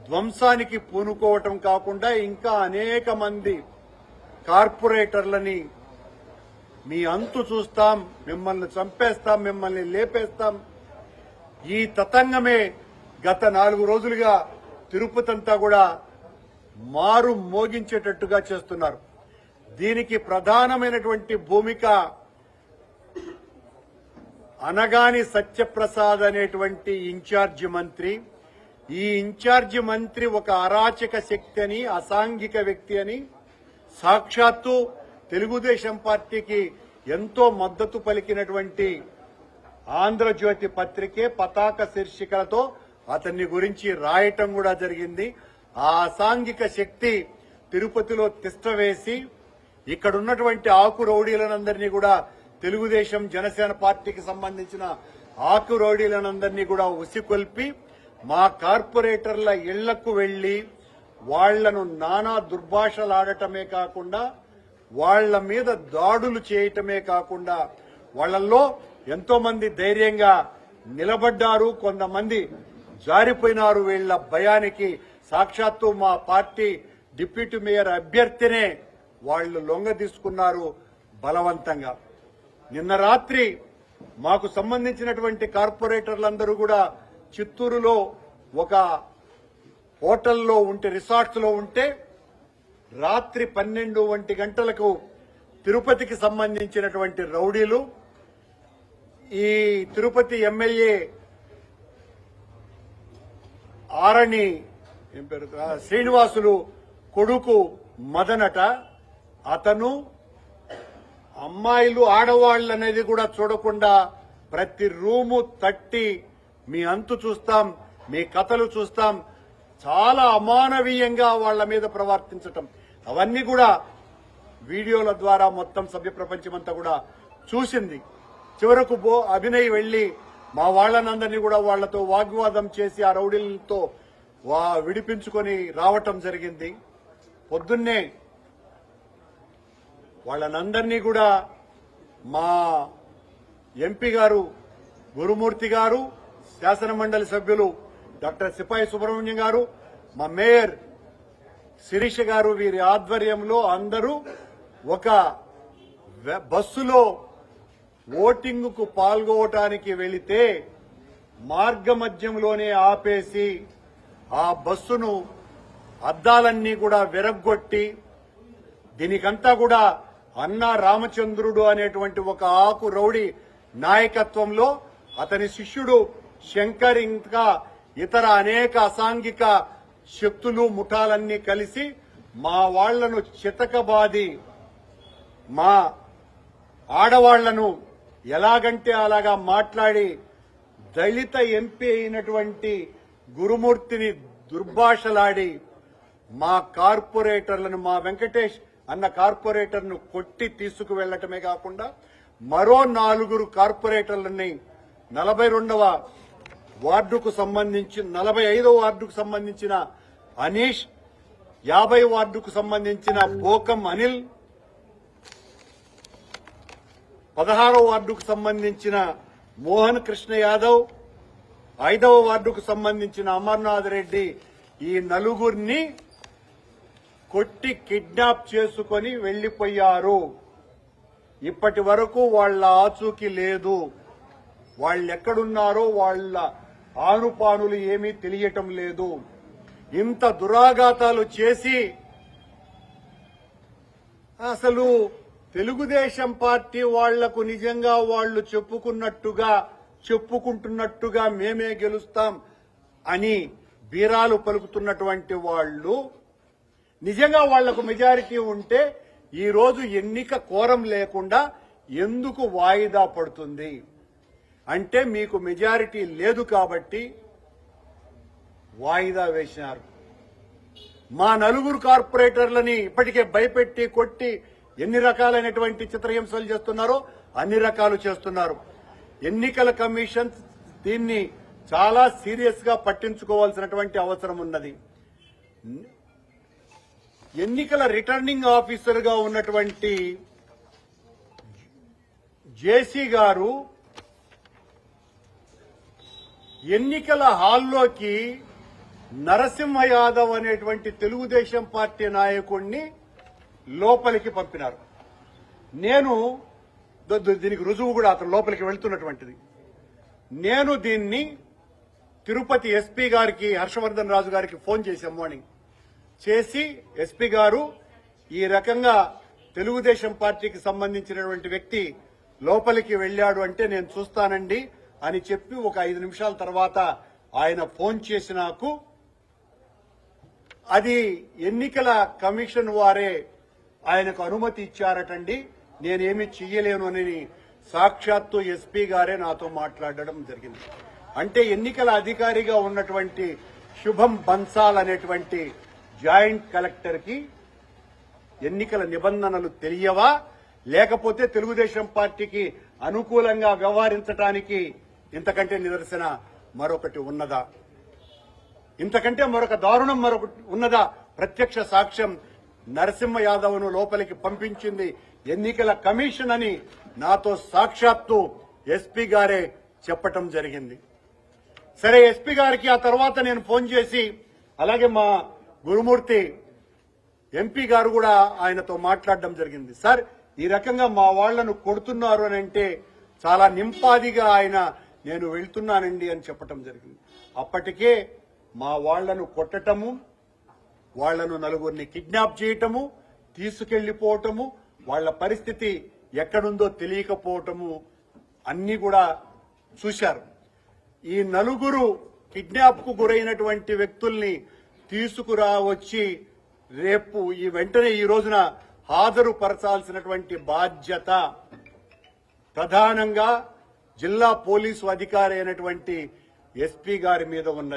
ధ్వంసానికి పూనుకోవటం కాకుండా ఇంకా అనేక మంది కార్పొరేటర్లని మీ అంతు చూస్తాం, మిమ్మల్ని చంపేస్తాం, మిమ్మల్ని లేపేస్తాం, ఈ తతంగమే గత 4 రోజులుగా తిరుపతి అంతా కూడా మారు మోగించేటట్టుగా చేస్తున్నారు. దీనికి ప్రధానమైనటువంటి భూమిక అనగాని సత్యప్రసాద్ అనేటువంటి ఇన్ఛార్జి మంత్రి. ఈ ఇన్ఛార్జి మంత్రి ఒక అరాచక శక్తి అని, అసాంఘిక వ్యక్తి అని సాక్షాత్తు తెలుగుదేశం పార్టీకి ఎంతో మద్దతు పలికినటువంటి ఆంధ్రజ్యోతి పత్రికే పతాక శీర్షికలతో అతన్ని గురించి రాయటం కూడా జరిగింది. ఆ అసాంఘిక శక్తి తిరుపతిలో తిష్టవేసి ఇక్కడున్నటువంటి ఆకు రౌడీలనందరినీ కూడా తెలుగుదేశం జనసేన పార్టీకి సంబంధించిన ఆకు రౌడీలనందరినీ కూడా ఉసికొల్పి మా కార్పొరేటర్ల ఇళ్లకు వెళ్లి వాళ్లను నానా దుర్భాషలాడటమే కాకుండా వాళ్ల మీద దాడులు చేయటమే కాకుండా వాళ్లలో ఎంతో మంది ధైర్యంగా నిలబడ్డారు, కొంతమంది జారిపోయినారు. వీళ్ల భయానికి సాక్షాత్తు మా పార్టీ డిప్యూటీ మేయర్ అభ్యర్థినే వాళ్లు లొంగ తీసుకున్నారు బలవంతంగా. నిన్న రాత్రి మాకు సంబంధించినటువంటి కార్పొరేటర్లందరూ కూడా చిత్తూరులో ఒక హోటల్లో ఉంటే, రిసార్ట్స్ లో ఉంటే రాత్రి 12 గంటలకు తిరుపతికి సంబంధించినటువంటి రౌడీలు ఈ తిరుపతి ఎమ్మెల్యే ఆరణి శ్రీనివాసులు కొడుకు మదనట, అతను అమ్మాయిలు ఆడవాళ్లు అనేది కూడా చూడకుండా ప్రతి రూము తట్టి మీ అంతు చూస్తాం, మీ కథలు చూస్తాం, చాలా అమానవీయంగా వాళ్ల మీద ప్రవర్తించటం, అవన్నీ కూడా వీడియోల ద్వారా మొత్తం సభ్య ప్రపంచమంతా కూడా చూసింది. చివరకు అభినయ్ వెళ్లి మా వాళ్లనందరినీ కూడా వాళ్లతో వాగ్వాదం చేసి ఆ రౌడీలతో విడిపించుకొని రావటం జరిగింది. పొద్దున్నే వాళ్ళనందరినీ కూడా మా ఎంపీ గారు గురుమూర్తి గారు, శాసనమండలి సభ్యులు డాక్టర్ సిపాయి సుబ్రహ్మణ్యం గారు, మా మేయర్ శిరీష గారు, వీరి ఆధ్వర్యంలో అందరూ ఒక బస్సులో ఓటింగ్ కు పాల్గొనడానికి వెళితే మార్గమధ్యంలోనే ఆపేసి ఆ బస్సును అద్దాలన్నీ కూడా విరగ్గొట్టి, దీనికంతా కూడా అన్నా రామచంద్రుడు అనేటువంటి ఒక ఆకు రౌడీ నాయకత్వంలో అతని శిష్యుడు శంకర్ ఇంకా ఇతర అనేక అసాంఘిక శక్తులు ముఠాలన్నీ కలిసి మా వాళ్లను చితకబాది మా ఆడవాళ్లను ఎలాగంటే అలాగా మాట్లాడి దళిత ఎంపీ అయినటువంటి గురుమూర్తిని దుర్భాషలాడి మా కార్పొరేటర్లను, మా వెంకటేష్ అన్న కార్పొరేటర్ను కొట్టి తీసుకువెళ్లటమే కాకుండా మరో 4 కార్పొరేటర్లని 42వ వార్డుకు సంబంధించి 45వ వార్డుకు సంబంధించిన అనీష్, 50 వార్డుకు సంబంధించిన బోకం అనిల్, 16వ వార్డుకు సంబంధించిన మోహన్ కృష్ణ యాదవ్, 5వ వార్డుకు సంబంధించిన అమర్నాథ్ రెడ్డి, ఈ 4 కొట్టి కిడ్నాప్ చేసుకుని వెళ్లిపోయారు. ఇప్పటి వరకు వాళ్ల ఆచూకీ లేదు. వాళ్ళెక్కడున్నారో వాళ్ల ఆనుపానులు ఏమీ తెలియటం లేదు. ఇంత దురాఘాతాలు చేసి అసలు తెలుగుదేశం పార్టీ వాళ్లకు నిజంగా వాళ్లు చెప్పుకుంటున్నట్టుగా మేమే గెలుస్తాం అని బీరాలు పలుకుతున్నటువంటి వాళ్లు నిజంగా వాళ్లకు మెజారిటీ ఉంటే ఈ రోజు ఎన్నిక కోరం లేకుండా ఎందుకు వాయిదా పడుతుంది అంటే మీకు మెజారిటీ లేదు కాబట్టి వాయిదా వేశారు. మా 4 కార్పొరేటర్లని ఇప్పటికే భయపెట్టి కొట్టి ఎన్ని రకాలైనటువంటి చిత్రహింసలు చేస్తున్నారో అన్ని రకాలు చేస్తున్నారు. ఎన్నికల కమిషన్ దీన్ని చాలా సీరియస్ గా పట్టించుకోవాల్సినటువంటి అవసరం ఉన్నది. ఎన్నికల రిటర్నింగ్ ఆఫీసర్ గా ఉన్నటువంటి జేసీ గారు ఎన్నికల హాల్లోకి నరసింహ యాదవ్ అనేటువంటి తెలుగుదేశం పార్టీ నాయకుడిని లోపలికి పంపినారు. నేను దీనికి రుజువు కూడా అతను లోపలికి వెళ్తున్నటువంటిది. నేను దీన్ని తిరుపతి ఎస్పీ గారికి హర్షవర్ధన్ రాజు గారికి ఫోన్ చేశాం మార్నింగ్ చేసి, ఎస్పీ గారు ఈ రకంగా తెలుగుదేశం పార్టీకి సంబంధించినటువంటి వ్యక్తి లోపలికి వెళ్లాడు అంటే నేను చూస్తానండి అని చెప్పి ఒక 5 నిమిషాల తర్వాత ఆయన ఫోన్ చేసి నాకు అది ఎన్నికల కమిషన్ వారే ఆయనకు అనుమతి ఇచ్చారటండి, నేనేమి చెయ్యలేను అని సాక్షాత్తు ఎస్పీ గారే నాతో మాట్లాడడం జరిగింది. అంటే ఎన్నికల అధికారిగా ఉన్నటువంటి శుభం బన్సాల్ అనేటువంటి జాయింట్ కలెక్టర్ కి ఎన్నికల నిబంధనలు తెలియవా, లేకపోతే తెలుగుదేశం పార్టీకి అనుకూలంగా వ్యవహరించడానికి ఇంతకంటే నిదర్శన మరొకటి ఉన్నదా? ఇంతకంటే మరొక దారుణం మరొకటి ఉన్నదా? ప్రత్యక్ష సాక్ష్యం నరసింహ యాదవ్ను లోపలికి పంపించింది ఎన్నికల కమిషన్ అని నాతో సాక్షాత్తు ఎస్పీ గారే చెప్పటం జరిగింది. సరే, ఎస్పీ గారికి ఆ తర్వాత నేను ఫోన్ చేసి, అలాగే మా గురుమూర్తి ఎంపీ గారు కూడా ఆయనతో మాట్లాడడం జరిగింది. సార్, ఈ రకంగా మా వాళ్లను కొడుతున్నారు అని అంటే చాలా నింపాదిగా ఆయన నేను వెళ్తున్నానండి అని చెప్పటం జరిగింది. అప్పటికే మా వాళ్లను కొట్టటము, వాళ్లను నలుగురిని కిడ్నాప్ చేయటము, తీసుకెళ్లిపోవటము, వాళ్ల పరిస్థితి ఎక్కడుందో తెలియకపోవటము అన్ని కూడా చూశారు. ఈ నలుగురు కిడ్నాప్ కు గురైనటువంటి వ్యక్తుల్ని తీసుకురా వచ్చి రేపు వెంటనే ఈ రోజున హాజరుపరచాల్సినటువంటి బాధ్యత ప్రధానంగా జిల్లా పోలీసు అధికారి అయినటువంటి ఎస్పీ గారి మీద ఉన్నది.